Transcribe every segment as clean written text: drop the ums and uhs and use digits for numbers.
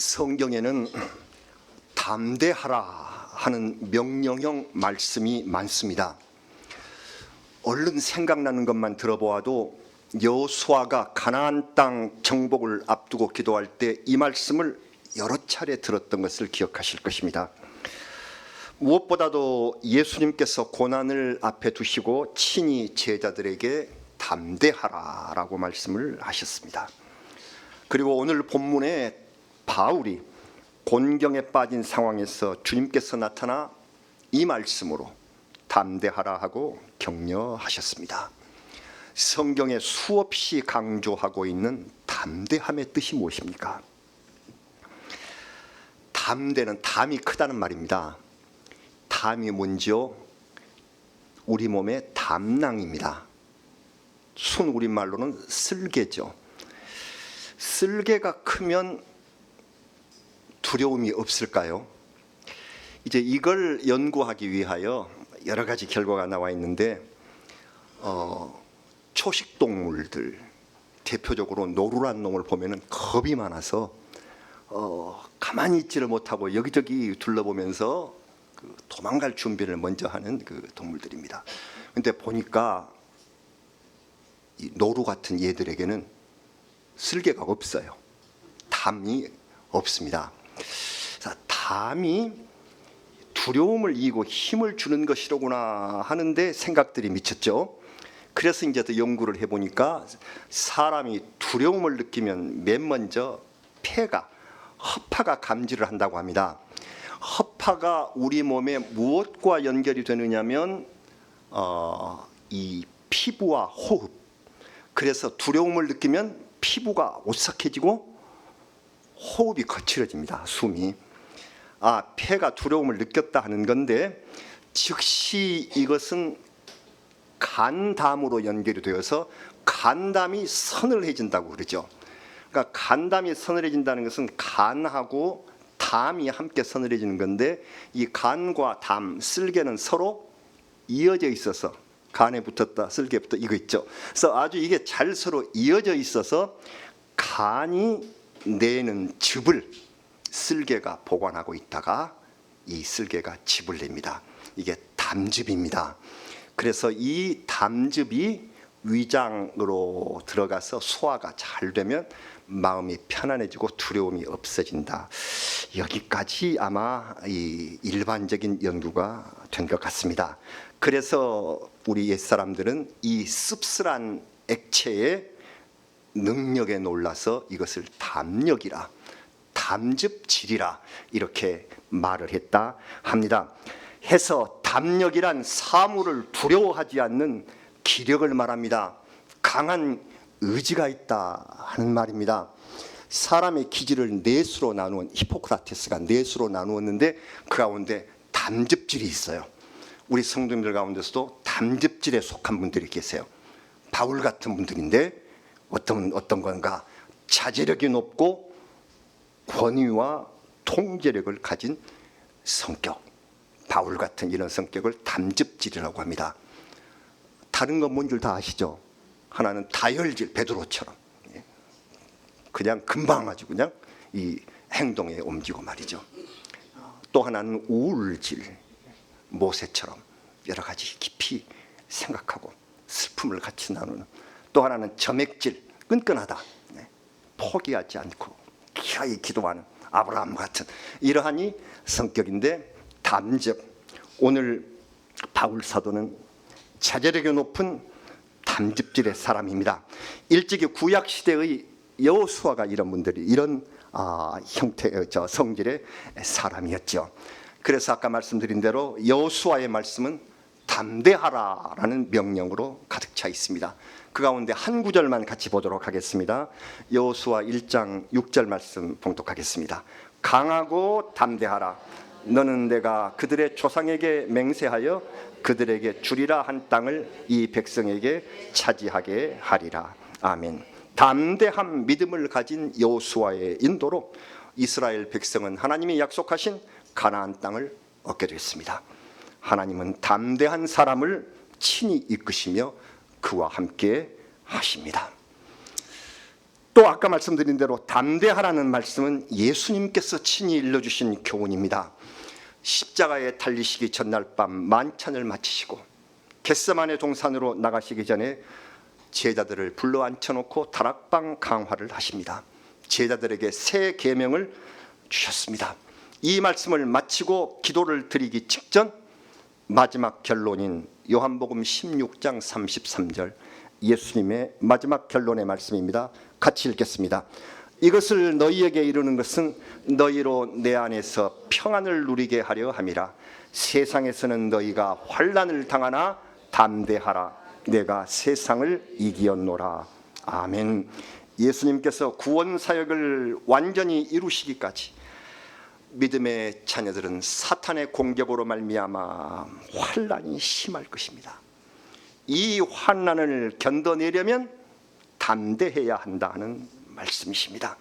성경에는 담대하라 하는 명령형 말씀이 많습니다. 얼른 생각나는 것만 들어보아도 여호수아가 가나안 땅 정복을 앞두고 기도할 때 이 말씀을 여러 차례 들었던 것을 기억하실 것입니다. 무엇보다도 예수님께서 고난을 앞에 두시고 친히 제자들에게 담대하라라고 말씀을 하셨습니다. 그리고 오늘 본문에 바울이 곤경에 빠진 상황에서 주님께서 나타나 이 말씀으로 담대하라 하고 격려하셨습니다. 성경에 수없이 강조하고 있는 담대함의 뜻이 무엇입니까? 담대는 담이 크다는 말입니다. 담이 뭔지요? 우리 몸의 담낭입니다. 순 우리말로는 쓸개죠. 쓸개가 크면 두려움이 없을까요? 이제 이걸 연구하기 위하여 여러 가지 결과가 나와 있는데 초식 동물들, 대표적으로 노루란 놈을 보면은 겁이 많아서 가만히 있지를 못하고 여기저기 둘러보면서 도망갈 준비를 먼저 하는 그 동물들입니다. 근데 보니까 이 노루 같은 얘들에게는 쓸개가 없어요. 담이 없습니다. 담이 두려움을 이기고 힘을 주는 것이로구나 하는데 생각들이 미쳤죠. 그래서 이제 더 연구를 해보니까 사람이 두려움을 느끼면 맨 먼저 허파가 감지를 한다고 합니다. 허파가 우리 몸에 무엇과 연결이 되느냐면 이 피부와 호흡. 그래서 두려움을 느끼면 피부가 오싹해지고 호흡이 거칠어집니다. 숨이. 폐가 두려움을 느꼈다 하는 건데 즉시 이것은 간담으로 연결이 되어서 간담이 서늘해진다고 그러죠. 그러니까 간담이 서늘해진다는 것은 간하고 담이 함께 서늘해지는 건데 이 간과 담, 쓸개는 서로 이어져 있어서 간에 붙었다, 쓸개에 붙었다 이거 있죠. 그래서 아주 이게 잘 서로 이어져 있어서 간이 내는 즙을 쓸개가 보관하고 있다가 이 쓸개가 즙을 냅니다. 이게 담즙입니다. 그래서 이 담즙이 위장으로 들어가서 소화가 잘 되면 마음이 편안해지고 두려움이 없어진다. 여기까지 아마 이 일반적인 연구가 된 것 같습니다. 그래서 우리 옛사람들은 이 씁쓸한 액체의 능력에 놀라서 이것을 담력이라, 담즙질이라 이렇게 말을 했다 합니다. 해서 담력이란 사물을 두려워하지 않는 기력을 말합니다. 강한 의지가 있다 하는 말입니다. 사람의 기질을 넷으로 나누은 히포크라테스가 넷으로 나누었는데 그 가운데 담즙질이 있어요. 우리 성도님들 가운데서도 담즙질에 속한 분들이 계세요. 바울 같은 분들인데 어떤 건가? 자제력이 높고 권위와 통제력을 가진 성격. 바울 같은 이런 성격을 담즙질이라고 합니다. 다른 건 뭔 줄 다 아시죠? 하나는 다혈질, 베드로처럼 그냥 금방 아주 그냥 이 행동에 옮기고 말이죠. 또 하나는 우울질, 모세처럼 여러 가지 깊이 생각하고 슬픔을 같이 나누는. 또 하나는 점액질, 끈끈하다, 포기하지 않고 기어이 기도하는 아브라함 같은 이러한 성격인데 담즙. 오늘 바울 사도는 자제력이 높은 담즙질의 사람입니다. 일찍이 구약 시대의 여호수아가 이런 분들이 이런 형태의 성질의 사람이었죠. 그래서 아까 말씀드린 대로 여호수아의 말씀은 담대하라라는 명령으로 가득 차 있습니다. 그 가운데 한 구절만 같이 보도록 하겠습니다. 여호수아 1장 6절 말씀 봉독하겠습니다. 강하고 담대하라. 너는 내가 그들의 조상에게 맹세하여 그들에게 주리라 한 땅을 이 백성에게 차지하게 하리라. 아멘. 담대한 믿음을 가진 여호수아의 인도로 이스라엘 백성은 하나님이 약속하신 가나안 땅을 얻게 됐습니다. 하나님은 담대한 사람을 친히 이끄시며 그와 함께 하십니다. 또 아까 말씀드린 대로 담대하라는 말씀은 예수님께서 친히 일러주신 교훈입니다. 십자가에 달리시기 전날 밤 만찬을 마치시고 겟세마네 동산으로 나가시기 전에 제자들을 불러 앉혀놓고 다락방 강화를 하십니다. 제자들에게 새 계명을 주셨습니다. 이 말씀을 마치고 기도를 드리기 직전 마지막 결론인 요한복음 16장 33절 예수님의 마지막 결론의 말씀입니다. 같이 읽겠습니다. 이것을 너희에게 이루는 것은 너희로 내 안에서 평안을 누리게 하려 함이라. 세상에서는 너희가 환난을 당하나 담대하라. 내가 세상을 이기었노라. 아멘. 예수님께서 구원 사역을 완전히 이루시기까지 믿음의 자녀들은 사탄의 공격으로 말미암아 환난이 심할 것입니다. 이 환난을 견뎌내려면 담대해야 한다는 말씀이십니다.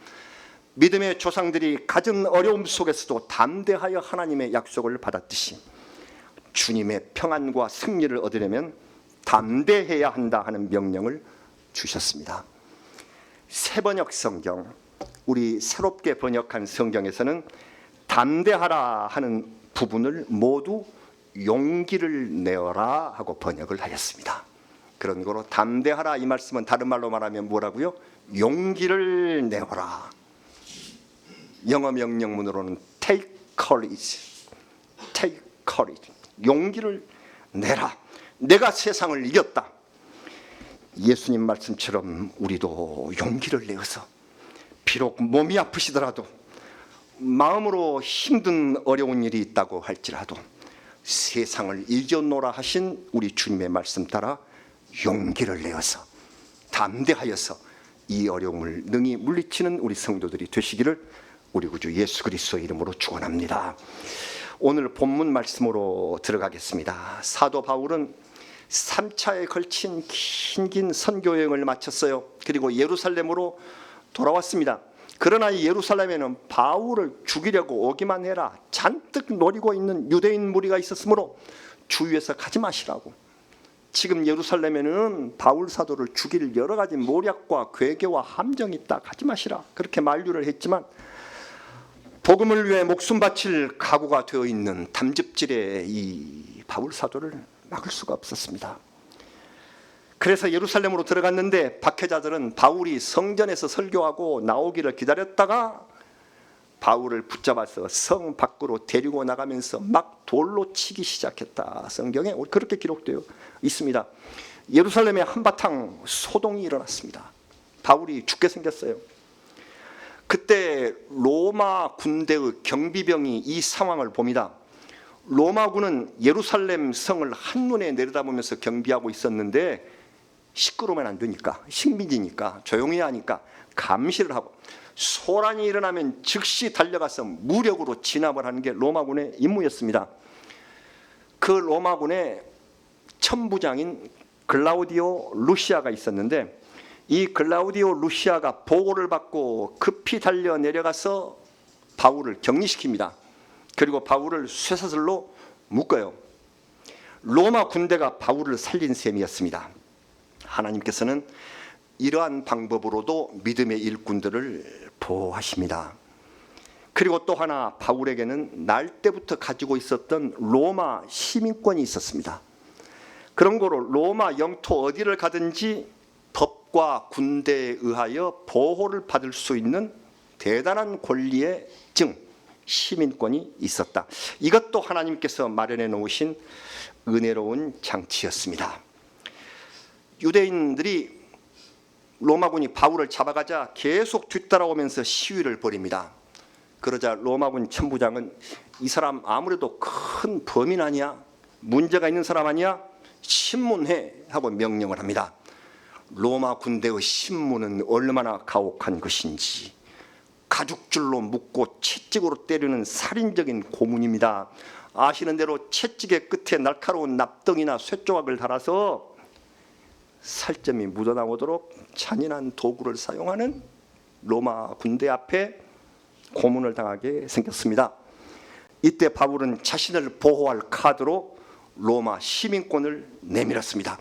믿음의 조상들이 가진 어려움 속에서도 담대하여 하나님의 약속을 받았듯이 주님의 평안과 승리를 얻으려면 담대해야 한다 하는 명령을 주셨습니다. 새번역 성경, 우리 새롭게 번역한 성경에서는 담대하라 하는 부분을 모두 용기를 내어라 하고 번역을 하였습니다. 그런 거로 담대하라 이 말씀은 다른 말로 말하면 뭐라고요? 용기를 내어라. 영어 명령문으로는 take courage, take courage. 용기를 내라. 내가 세상을 이겼다. 예수님 말씀처럼 우리도 용기를 내어서 비록 몸이 아프시더라도 마음으로 힘든 어려운 일이 있다고 할지라도 세상을 이겨노라 하신 우리 주님의 말씀 따라 용기를 내어서 담대하여서 이 어려움을 능히 물리치는 우리 성도들이 되시기를 우리 구주 예수 그리스도의 이름으로 축원합니다. 오늘 본문 말씀으로 들어가겠습니다. 사도 바울은 3차에 걸친 긴 선교 여행을 마쳤어요. 그리고 예루살렘으로 돌아왔습니다. 그러나 이 예루살렘에는 바울을 죽이려고 오기만 해라 잔뜩 노리고 있는 유대인 무리가 있었으므로 주위에서 가지 마시라고. 지금 예루살렘에는 바울 사도를 죽일 여러 가지 모략과 괴계와 함정이 있다. 가지 마시라. 그렇게 만류를 했지만 복음을 위해 목숨 바칠 각오가 되어 있는 담즙질의 이 바울 사도를 막을 수가 없었습니다. 그래서 예루살렘으로 들어갔는데 박해자들은 바울이 성전에서 설교하고 나오기를 기다렸다가 바울을 붙잡아서 성 밖으로 데리고 나가면서 막 돌로 치기 시작했다. 성경에 그렇게 기록되어 있습니다. 예루살렘에 한바탕 소동이 일어났습니다. 바울이 죽게 생겼어요. 그때 로마 군대의 경비병이 이 상황을 봅니다. 로마군은 예루살렘 성을 한눈에 내려다보면서 경비하고 있었는데 시끄러우면 안 되니까, 식민지니까 조용히 하니까 감시를 하고 소란이 일어나면 즉시 달려가서 무력으로 진압을 하는 게 로마군의 임무였습니다. 그 로마군의 천부장인 글라우디오 루시아가 있었는데 이 글라우디오 루시아가 보고를 받고 급히 달려 내려가서 바울을 격리시킵니다. 그리고 바울을 쇠사슬로 묶어요. 로마 군대가 바울을 살린 셈이었습니다. 하나님께서는 이러한 방법으로도 믿음의 일꾼들을 보호하십니다. 그리고 또 하나 바울에게는 날 때부터 가지고 있었던 로마 시민권이 있었습니다. 그런 거로 로마 영토 어디를 가든지 법과 군대에 의하여 보호를 받을 수 있는 대단한 권리의 증, 시민권이 있었다. 이것도 하나님께서 마련해 놓으신 은혜로운 장치였습니다. 유대인들이 로마군이 바울을 잡아가자 계속 뒤따라오면서 시위를 벌입니다. 그러자 로마군 천부장은 이 사람 아무래도 큰 범인 아니야? 문제가 있는 사람 아니야? 신문해 하고 명령을 합니다. 로마 군대의 신문은 얼마나 가혹한 것인지 가죽줄로 묶고 채찍으로 때리는 살인적인 고문입니다. 아시는 대로 채찍의 끝에 날카로운 납덩이나 쇠조각을 달아서 살점이 묻어나오도록 잔인한 도구를 사용하는 로마 군대 앞에 고문을 당하게 생겼습니다. 이때 바울은 자신을 보호할 카드로 로마 시민권을 내밀었습니다.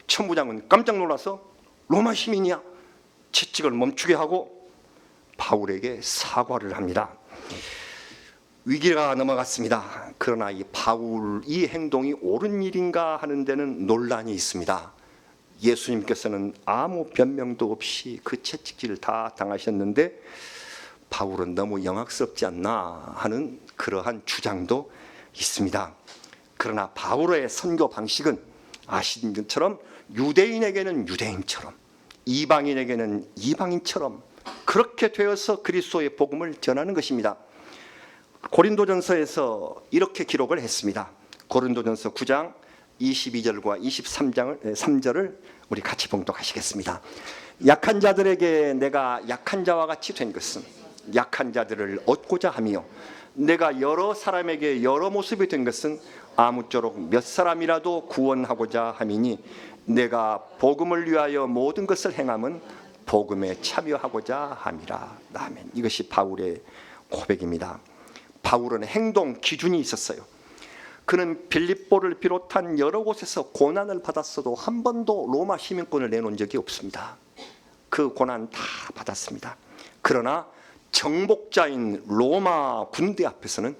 천부장은 깜짝 놀라서 로마 시민이야? 채찍을 멈추게 하고 바울에게 사과를 합니다. 위기가 넘어갔습니다. 그러나 이 바울 이 행동이 옳은 일인가 하는 데는 논란이 있습니다. 예수님께서는 아무 변명도 없이 그 채찍질을 다 당하셨는데 바울은 너무 영악스럽지 않나 하는 그러한 주장도 있습니다. 그러나 바울의 선교 방식은 아시는 것처럼 유대인에게는 유대인처럼, 이방인에게는 이방인처럼 그렇게 되어서 그리스도의 복음을 전하는 것입니다. 고린도전서에서 이렇게 기록을 했습니다. 고린도전서 9장 22절과 3절을 우리 같이 봉독하시겠습니다. 약한 자들에게 내가 약한 자와 같이 된 것은 약한 자들을 얻고자 하며, 내가 여러 사람에게 여러 모습이 된 것은 아무쪼록 몇 사람이라도 구원하고자 함이니, 내가 복음을 위하여 모든 것을 행함은 복음에 참여하고자 함이라. 아멘. 이것이 바울의 고백입니다. 바울은 행동 기준이 있었어요. 그는 빌립보를 비롯한 여러 곳에서 고난을 받았어도 한 번도 로마 시민권을 내놓은 적이 없습니다. 그 고난 다 받았습니다. 그러나 정복자인 로마 군대 앞에서는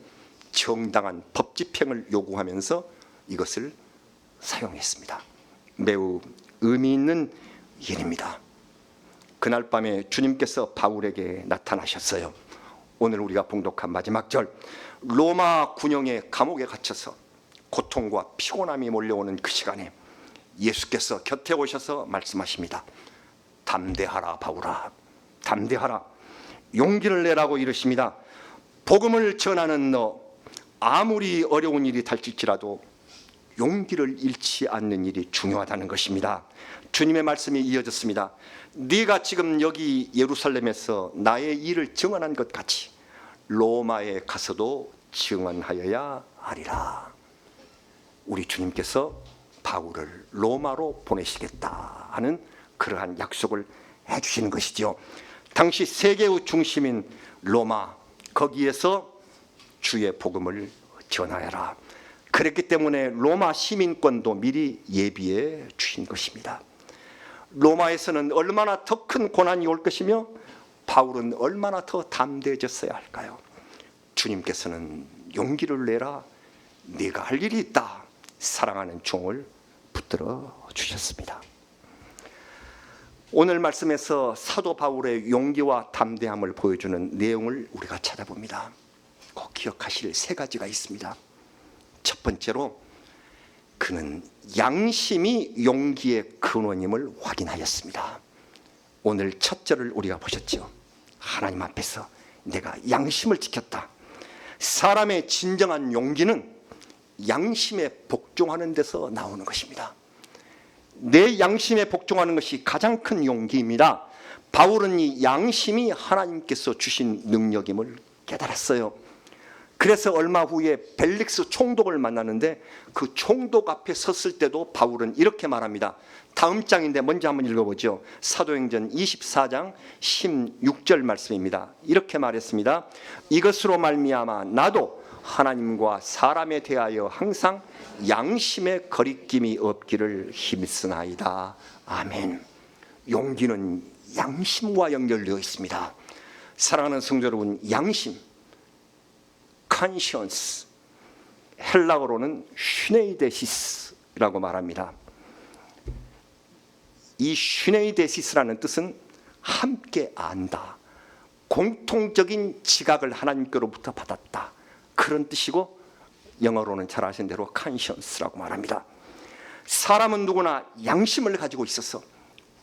정당한 법 집행을 요구하면서 이것을 사용했습니다. 매우 의미 있는 일입니다. 그날 밤에 주님께서 바울에게 나타나셨어요. 오늘 우리가 봉독한 마지막 절, 로마 군영의 감옥에 갇혀서 고통과 피곤함이 몰려오는 그 시간에 예수께서 곁에 오셔서 말씀하십니다. 담대하라 바울아, 담대하라, 용기를 내라고 이르십니다. 복음을 전하는 너, 아무리 어려운 일이 닥칠지라도 용기를 잃지 않는 일이 중요하다는 것입니다. 주님의 말씀이 이어졌습니다. 네가 지금 여기 예루살렘에서 나의 일을 증언한 것 같이 로마에 가서도 증언하여야 하리라. 우리 주님께서 바울을 로마로 보내시겠다 하는 그러한 약속을 해주시는 것이죠. 당시 세계의 중심인 로마, 거기에서 주의 복음을 전하여라. 그랬기 때문에 로마 시민권도 미리 예비해 주신 것입니다. 로마에서는 얼마나 더 큰 고난이 올 것이며 바울은 얼마나 더 담대해졌어야 할까요? 주님께서는 용기를 내라, 네가 할 일이 있다, 사랑하는 종을 붙들어 주셨습니다. 오늘 말씀에서 사도 바울의 용기와 담대함을 보여주는 내용을 우리가 찾아봅니다. 꼭 기억하실 세 가지가 있습니다. 첫 번째로 그는 양심이 용기의 근원임을 확인하였습니다. 오늘 첫 절을 우리가 보셨죠. 하나님 앞에서 내가 양심을 지켰다. 사람의 진정한 용기는 양심에 복종하는 데서 나오는 것입니다. 내 양심에 복종하는 것이 가장 큰 용기입니다. 바울은 이 양심이 하나님께서 주신 능력임을 깨달았어요. 그래서 얼마 후에 벨릭스 총독을 만나는데 그 총독 앞에 섰을 때도 바울은 이렇게 말합니다. 다음 장인데 먼저 한번 읽어보죠. 사도행전 24장 16절 말씀입니다. 이렇게 말했습니다. 이것으로 말미암아 나도 하나님과 사람에 대하여 항상 양심의 거리낌이 없기를 힘쓰나이다. 아멘. 용기는 양심과 연결되어 있습니다. 사랑하는 성도 여러분, 양심, conscience, 헬라어로는 슈네이데시스라고 말합니다. 이 슈네이데시스라는 뜻은 함께 안다, 공통적인 지각을 하나님께로부터 받았다, 그런 뜻이고, 영어로는 잘 아시는 대로 conscience라고 말합니다. 사람은 누구나 양심을 가지고 있어서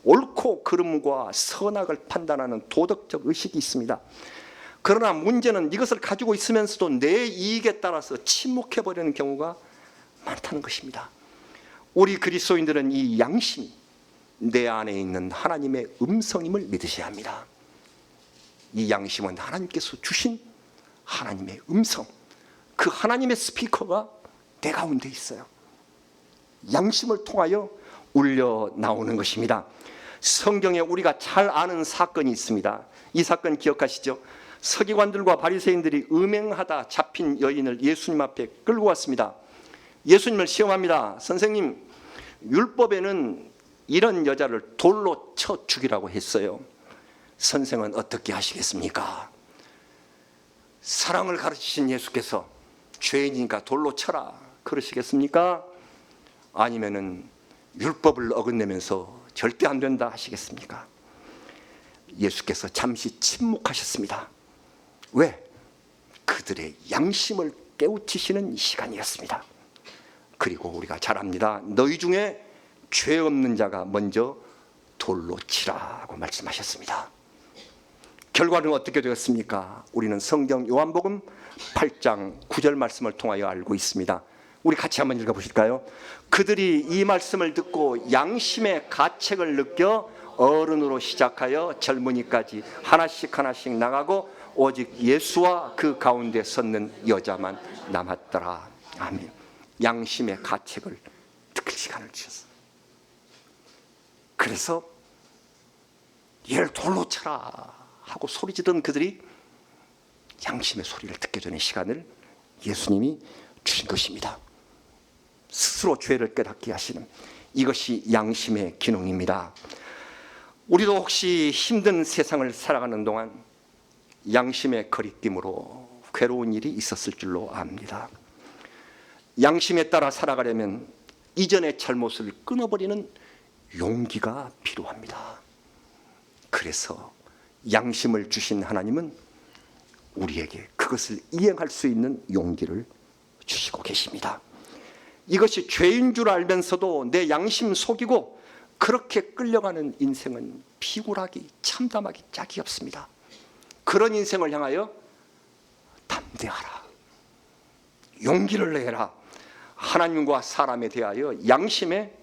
옳고 그름과 선악을 판단하는 도덕적 의식이 있습니다. 그러나 문제는 이것을 가지고 있으면서도 내 이익에 따라서 침묵해버리는 경우가 많다는 것입니다. 우리 그리스도인들은 이 양심이 내 안에 있는 하나님의 음성임을 믿으셔야 합니다. 이 양심은 하나님께서 주신 하나님의 음성, 그 하나님의 스피커가 내 가운데 있어요. 양심을 통하여 울려 나오는 것입니다. 성경에 우리가 잘 아는 사건이 있습니다. 이 사건 기억하시죠? 서기관들과 바리새인들이 음행하다 잡힌 여인을 예수님 앞에 끌고 왔습니다. 예수님을 시험합니다. 선생님, 율법에는 이런 여자를 돌로 쳐 죽이라고 했어요. 선생은 어떻게 하시겠습니까? 사랑을 가르치신 예수께서 죄인이니까 돌로 쳐라 그러시겠습니까? 아니면은 율법을 어긋내면서 절대 안 된다 하시겠습니까? 예수께서 잠시 침묵하셨습니다. 왜? 그들의 양심을 깨우치시는 시간이었습니다. 그리고 우리가 잘 압니다. 너희 중에 죄 없는 자가 먼저 돌로 치라고 말씀하셨습니다. 결과는 어떻게 되었습니까? 우리는 성경 요한복음 8장 9절 말씀을 통하여 알고 있습니다. 우리 같이 한번 읽어보실까요? 그들이 이 말씀을 듣고 양심의 가책을 느껴 어른으로 시작하여 젊은이까지 하나씩 하나씩 나가고 오직 예수와 그 가운데 섰는 여자만 남았더라. 아멘. 양심의 가책을 느낄 시간을 주셨어. 그래서 얘를 돌로 쳐라 하고 소리지던 그들이 양심의 소리를 듣게 되는 시간을 예수님이 주신 것입니다. 스스로 죄를 깨닫게 하시는 이것이 양심의 기능입니다. 우리도 혹시 힘든 세상을 살아가는 동안 양심의 거리낌으로 괴로운 일이 있었을 줄로 압니다. 양심에 따라 살아가려면 이전의 잘못을 끊어버리는 용기가 필요합니다. 그래서 양심을 주신 하나님은 우리에게 그것을 이행할 수 있는 용기를 주시고 계십니다. 이것이 죄인 줄 알면서도 내 양심 속이고 그렇게 끌려가는 인생은 피굴하기, 참담하기 짝이 없습니다. 그런 인생을 향하여 담대하라, 용기를 내라, 하나님과 사람에 대하여 양심에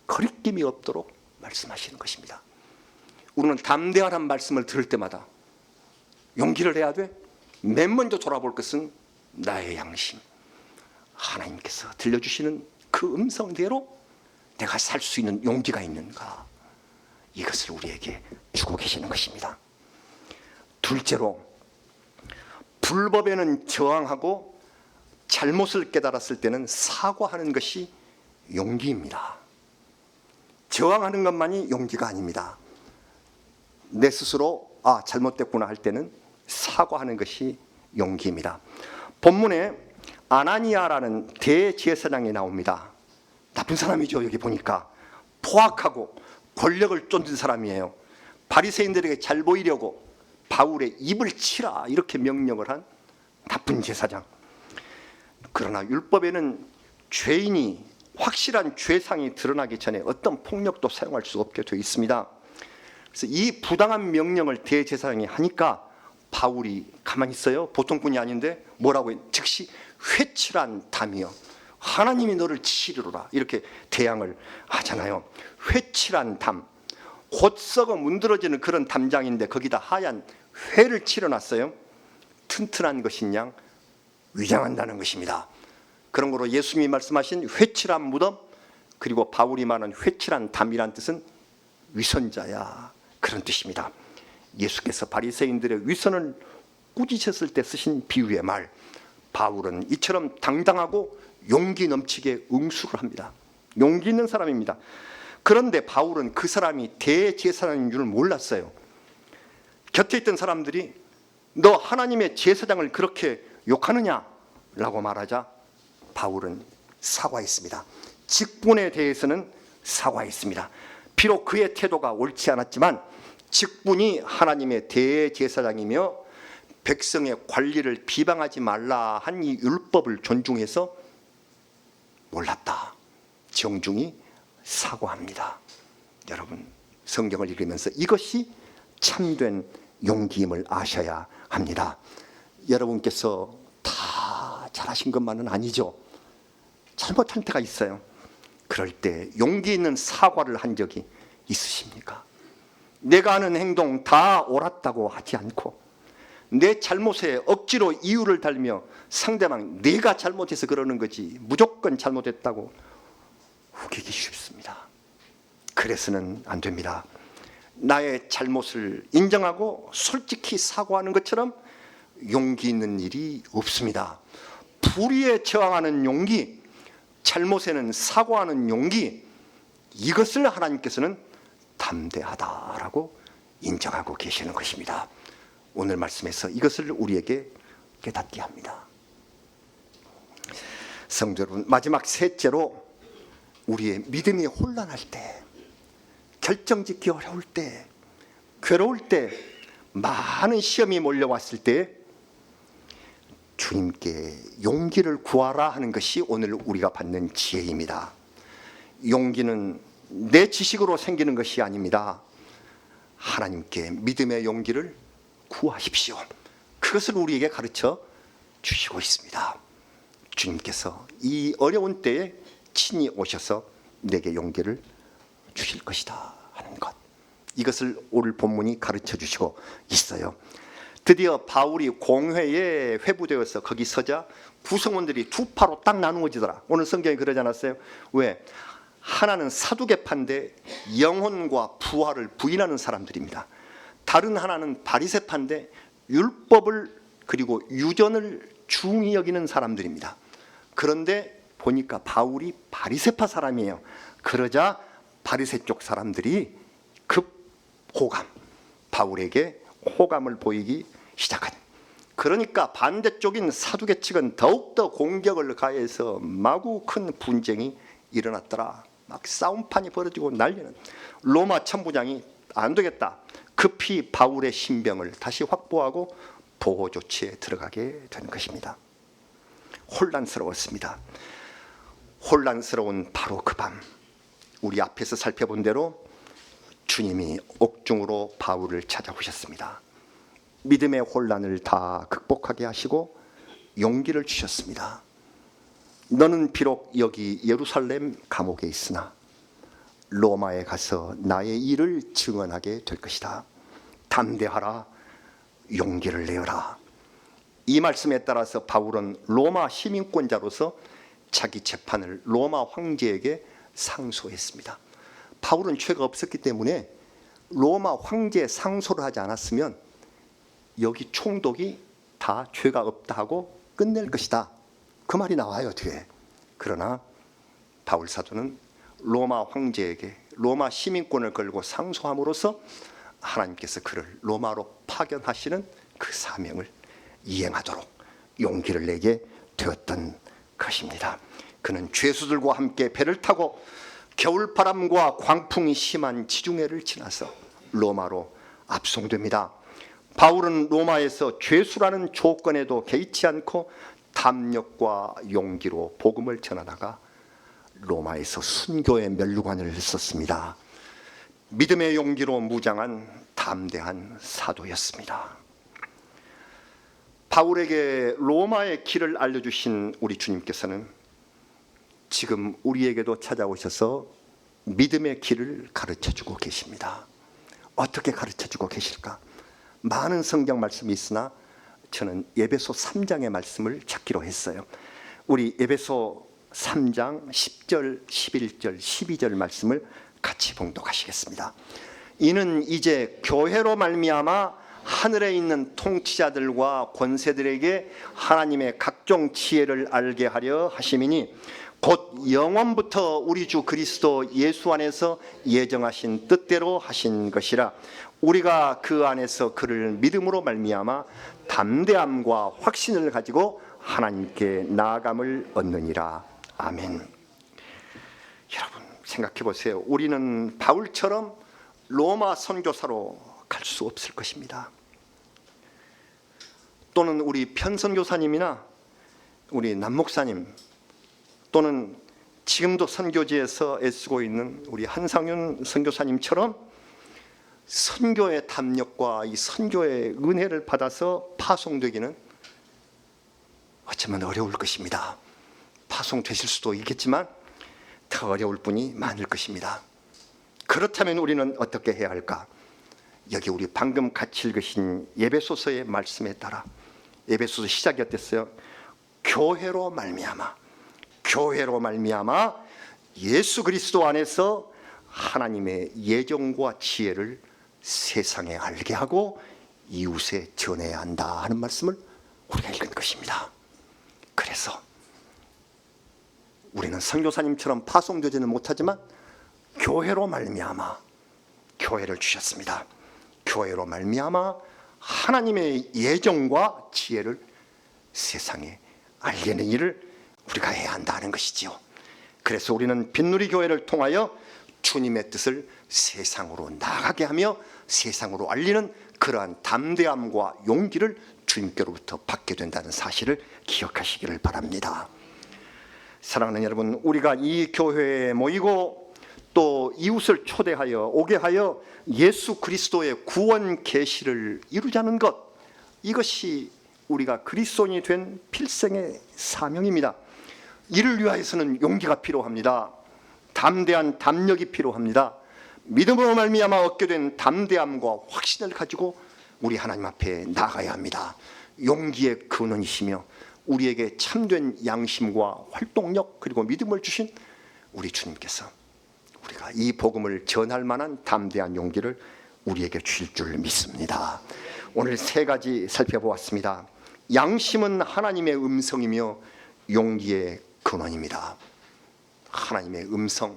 거리낌이 없도록 말씀하시는 것입니다. 우리는 담대하란 말씀을 들을 때마다 용기를 내야 돼. 맨 먼저 돌아볼 것은 나의 양심. 하나님께서 들려주시는 그 음성대로 내가 살 수 있는 용기가 있는가, 이것을 우리에게 주고 계시는 것입니다. 둘째로, 불법에는 저항하고 잘못을 깨달았을 때는 사과하는 것이 용기입니다. 저항하는 것만이 용기가 아닙니다. 내 스스로 잘못됐구나 할 때는 사과하는 것이 용기입니다. 본문에 아나니아라는 대제사장이 나옵니다. 나쁜 사람이죠. 여기 보니까 포악하고 권력을 쫓는 사람이에요. 바리새인들에게 잘 보이려고 바울의 입을 치라 이렇게 명령을 한 나쁜 제사장. 그러나 율법에는 죄인이 확실한 죄상이 드러나기 전에 어떤 폭력도 사용할 수 없게 되어 있습니다. 그래서 이 부당한 명령을 대제사장이 하니까 바울이 가만히 있어요. 보통 분이 아닌데 뭐라고 해요? 즉시 회칠한 담이요, 하나님이 너를 치리로라, 이렇게 대항을 하잖아요. 회칠한 담, 곧 썩어 문드러지는 그런 담장인데 거기다 하얀 회를 칠해놨어요. 튼튼한 것인 양 위장한다는 것입니다. 그런 거로 예수님이 말씀하신 회칠한 무덤, 그리고 바울이 말하는 회칠한 담이란 뜻은 위선자야, 그런 뜻입니다. 예수께서 바리새인들의 위선을 꾸짖으셨을 때 쓰신 비유의 말, 바울은 이처럼 당당하고 용기 넘치게 응수를 합니다. 용기 있는 사람입니다. 그런데 바울은 그 사람이 대제사장인 줄 몰랐어요. 곁에 있던 사람들이 너 하나님의 제사장을 그렇게 욕하느냐? 라고 말하자 바울은 사과했습니다. 직분에 대해서는 사과했습니다. 비록 그의 태도가 옳지 않았지만 직분이 하나님의 대제사장이며 백성의 관리를 비방하지 말라 한 이 율법을 존중해서 몰랐다, 정중히 사과합니다. 여러분, 성경을 읽으면서 이것이 참된 용기임을 아셔야 합니다. 여러분께서 다 잘하신 것만은 아니죠. 잘못한 때가 있어요. 그럴 때 용기 있는 사과를 한 적이 있으십니까? 내가 하는 행동 다 옳았다고 하지 않고 내 잘못에 억지로 이유를 달며 상대방 내가 잘못해서 그러는 거지 무조건 잘못했다고 우기기 쉽습니다. 그래서는 안 됩니다. 나의 잘못을 인정하고 솔직히 사과하는 것처럼 용기 있는 일이 없습니다. 불의에 저항하는 용기, 잘못에는 사과하는 용기, 이것을 하나님께서는 담대하다라고 인정하고 계시는 것입니다. 오늘 말씀에서 이것을 우리에게 깨닫게 합니다. 성도 여러분, 마지막 셋째로 우리의 믿음이 혼란할 때, 결정짓기 어려울 때, 괴로울 때, 많은 시험이 몰려왔을 때 주님께 용기를 구하라 하는 것이 오늘 우리가 받는 지혜입니다. 용기는 내 지식으로 생기는 것이 아닙니다. 하나님께 믿음의 용기를 구하십시오. 그것을 우리에게 가르쳐 주시고 있습니다. 주님께서 이 어려운 때에 친히 오셔서 내게 용기를 주실 것이다 하는 것, 이것을 오늘 본문이 가르쳐 주시고 있어요. 드디어 바울이 공회에 회부되어서 거기 서자 구성원들이 두 파로 딱 나누어지더라. 오늘 성경에 그러지 않았어요? 왜? 하나는 사두개파인데 영혼과 부활을 부인하는 사람들입니다. 다른 하나는 바리새파인데 율법을 그리고 유전을 중히 여기는 사람들입니다. 그런데 보니까 바울이 바리새파 사람이에요. 그러자 바리새 쪽 사람들이 급 호감, 바울에게 호감을 보이기 시작한. 그러니까 반대쪽인 사두개 측은 더욱더 공격을 가해서 마구 큰 분쟁이 일어났더라. 막 싸움판이 벌어지고 난리는. 로마 천부장이 안 되겠다, 급히 바울의 신병을 다시 확보하고 보호 조치에 들어가게 되는 것입니다. 혼란스러웠습니다. 혼란스러운 바로 그 밤, 우리 앞에서 살펴본 대로 주님이 옥중으로 바울을 찾아오셨습니다. 믿음의 혼란을 다 극복하게 하시고 용기를 주셨습니다. 너는 비록 여기 예루살렘 감옥에 있으나 로마에 가서 나의 일을 증언하게 될 것이다. 담대하라, 용기를 내어라. 이 말씀에 따라서 바울은 로마 시민권자로서 자기 재판을 로마 황제에게 상소했습니다. 바울은 죄가 없었기 때문에 로마 황제에 상소를 하지 않았으면 여기 총독이 다 죄가 없다 하고 끝낼 것이다, 그 말이 나와요 뒤에. 그러나 바울 사도는 로마 황제에게 로마 시민권을 걸고 상소함으로써 하나님께서 그를 로마로 파견하시는 그 사명을 이행하도록 용기를 내게 되었던 것입니다. 그는 죄수들과 함께 배를 타고 겨울바람과 광풍이 심한 지중해를 지나서 로마로 압송됩니다. 바울은 로마에서 죄수라는 조건에도 개의치 않고 담력과 용기로 복음을 전하다가 로마에서 순교의 면류관을 썼습니다. 믿음의 용기로 무장한 담대한 사도였습니다. 바울에게 로마의 길을 알려주신 우리 주님께서는 지금 우리에게도 찾아오셔서 믿음의 길을 가르쳐주고 계십니다. 어떻게 가르쳐주고 계실까? 많은 성경 말씀이 있으나 저는 에베소 3장의 말씀을 찾기로 했어요. 우리 에베소 3장 10절, 11절, 12절 말씀을 같이 봉독하시겠습니다. 이는 이제 교회로 말미암아 하늘에 있는 통치자들과 권세들에게 하나님의 각종 지혜를 알게 하려 하심이니 곧 영원부터 우리 주 그리스도 예수 안에서 예정하신 뜻대로 하신 것이라. 우리가 그 안에서 그를 믿음으로 말미암아 담대함과 확신을 가지고 하나님께 나아감을 얻느니라. 아멘. 여러분 생각해 보세요. 우리는 바울처럼 로마 선교사로 갈 수 없을 것입니다. 또는 우리 편선교사님이나 우리 남목사님, 또는 지금도 선교지에서 애쓰고 있는 우리 한상윤 선교사님처럼 선교의 담력과 이 선교의 은혜를 받아서 파송되기는 어쩌면 어려울 것입니다. 파송되실 수도 있겠지만 더 어려울 분이 많을 것입니다. 그렇다면 우리는 어떻게 해야 할까? 여기 우리 방금 같이 읽으신 에베소서의 말씀에 따라, 에베소서 시작이 어땠어요? 교회로 말미암아, 교회로 말미암아 예수 그리스도 안에서 하나님의 예정과 지혜를 세상에 알게 하고 이웃에 전해야 한다 하는 말씀을 우리가 읽은 것입니다. 그래서 우리는 선교사님처럼 파송되지는 못하지만 교회로 말미암아 교회를 주셨습니다. 교회로 말미암아 하나님의 예정과 지혜를 세상에 알리는 일을 우리가 해야 한다는 것이지요. 그래서 우리는 빈누리 교회를 통하여 주님의 뜻을 세상으로 나가게 하며 세상으로 알리는 그러한 담대함과 용기를 주님께로부터 받게 된다는 사실을 기억하시기를 바랍니다. 사랑하는 여러분, 우리가 이 교회에 모이고 또 이웃을 초대하여 오게 하여 예수 그리스도의 구원 계시를 이루자는 것, 이것이 우리가 그리스도인이 된 필생의 사명입니다. 이를 위하여서는 용기가 필요합니다. 담대한 담력이 필요합니다. 믿음으로 말미암아 얻게 된 담대함과 확신을 가지고 우리 하나님 앞에 나가야 합니다. 용기의 근원이시며 우리에게 참된 양심과 활동력 그리고 믿음을 주신 우리 주님께서 우리가 이 복음을 전할 만한 담대한 용기를 우리에게 주실 줄 믿습니다. 오늘 세 가지 살펴보았습니다. 양심은 하나님의 음성이며 용기의 근원입니다. 하나님의 음성,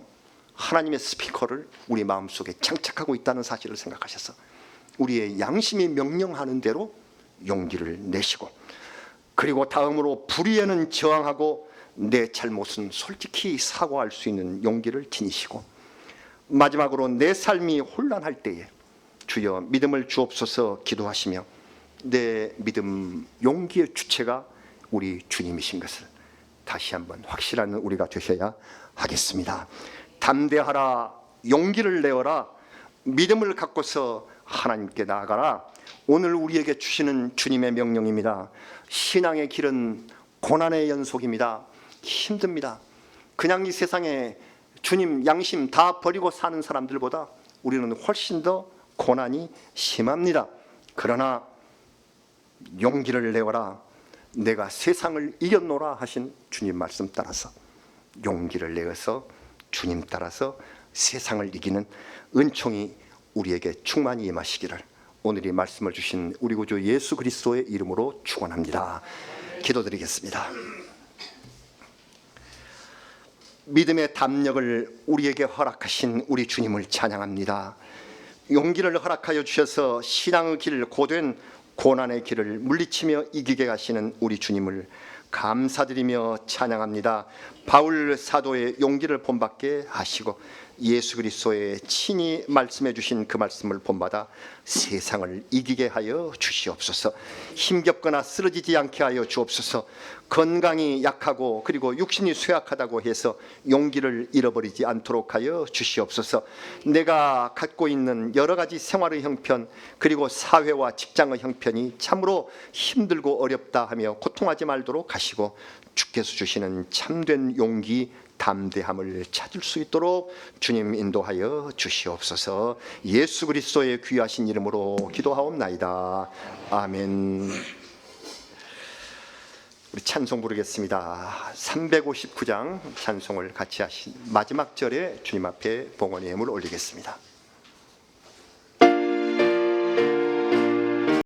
하나님의 스피커를 우리 마음속에 장착하고 있다는 사실을 생각하셔서 우리의 양심이 명령하는 대로 용기를 내시고, 그리고 다음으로 불의에는 저항하고 내 잘못은 솔직히 사과할 수 있는 용기를 지니시고, 마지막으로 내 삶이 혼란할 때에 주여 믿음을 주옵소서 기도하시며 내 믿음 용기의 주체가 우리 주님이신 것을 다시 한번 확실한 우리가 되셔야 하겠습니다. 담대하라, 용기를 내어라, 믿음을 갖고서 하나님께 나아가라. 오늘 우리에게 주시는 주님의 명령입니다. 신앙의 길은 고난의 연속입니다. 힘듭니다. 그냥 이 세상에 주님 양심 다 버리고 사는 사람들보다 우리는 훨씬 더 고난이 심합니다. 그러나 용기를 내어라, 내가 세상을 이겼노라 하신 주님 말씀 따라서 용기를 내어서 주님 따라서 세상을 이기는 은총이 우리에게 충만히 임하시기를 오늘 이 말씀을 주신 우리 구주 예수 그리스도의 이름으로 축원합니다. 기도드리겠습니다. 믿음의 담력을 우리에게 허락하신 우리 주님을 찬양합니다. 용기를 허락하여 주셔서 신앙의 길, 고된 고난의 길을 물리치며 이기게 하시는 우리 주님을 감사드리며 찬양합니다. 바울 사도의 용기를 본받게 하시고 예수 그리스도의 친히 말씀해 주신 그 말씀을 본받아 세상을 이기게 하여 주시옵소서. 힘겹거나 쓰러지지 않게 하여 주옵소서. 건강이 약하고 그리고 육신이 쇠약하다고 해서 용기를 잃어버리지 않도록 하여 주시옵소서. 내가 갖고 있는 여러 가지 생활의 형편 그리고 사회와 직장의 형편이 참으로 힘들고 어렵다 하며 고통하지 말도록 하시고 주께서 주시는 참된 용기 담대함을 찾을 수 있도록 주님 인도하여 주시옵소서. 예수 그리스도의 귀하신 이름으로 기도하옵나이다. 아멘. 우리 찬송 부르겠습니다. 359장 찬송을 같이 하신 마지막 절에 주님 앞에 봉헌의 예물 올리겠습니다.